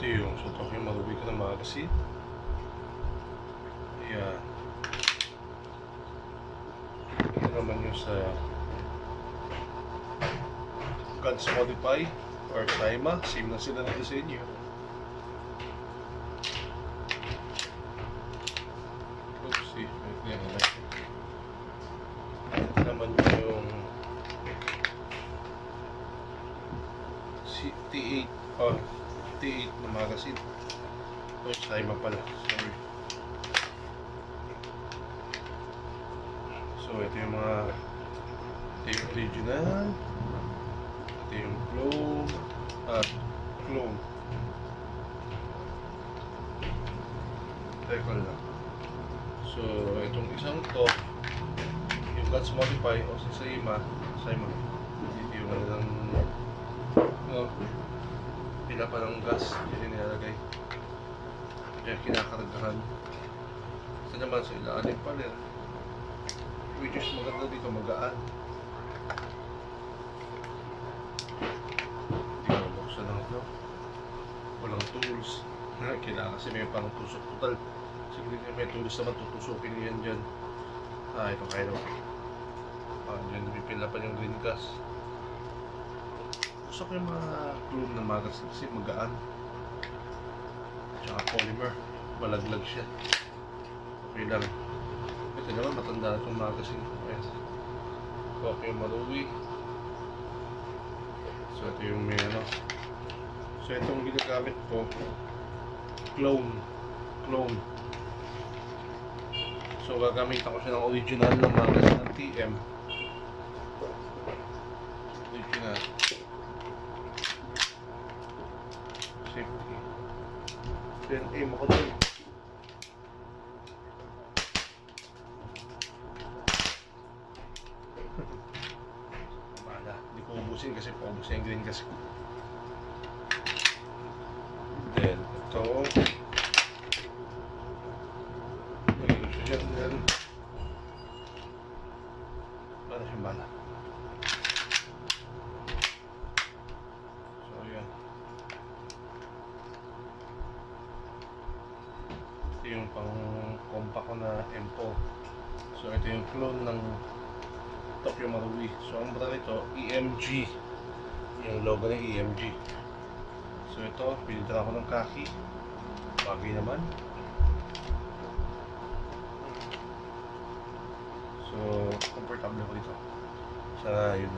yung sutok yung marubi ko ng magazine. Ayan. Ito naman yung sa Gods Modify or Saima. Same na sila ng disenyo. Oopsie. Ito naman yung T8 T8 na magazine. O Saima pala, sorry. So ito yung mga, ito yung original, ito yung clone at clone. Teka lang. So itong isang to, yung Gods Modify o si Saima, dito yung ng pila pa ng gas, yun yung nilalagay. Kaya kinakaragahan. Isa naman sa ilalim pa rin. Which is maganda dito, magaan. Hindi ka mabuksan lang ito. Walang tools. Kailangan kasi may pang tusok total. Sige may tools naman, tutusukin yan dyan. Ito kaya naman. Dyan pipila pa yung green gas. Gusto ko yung mga chrome na magazine kasi magaan. Tsaka polymer, malaglag siya. Okay lang. Ito naman, matanda na itong magazine. Ayan. Okay, maluwi. So ito yung may ano. So itong ginagamit ko, clone. So gagamitan ko siya ng original na magazine ng TM. Original. Safety. Then aim ako doon. Bala, hindi ko ubusin kasi paubusin yung green gas ko. Then ito. Magiging siya dyan. Para siyang bala. Yung pang compact ko na M4. So ito yung clone ng Tokyo Marui. So ang brand nito EMG, yung logo ng EMG. So ito pinidra ko ng khaki, bagay naman. So comfortable ako dito. Sana yun.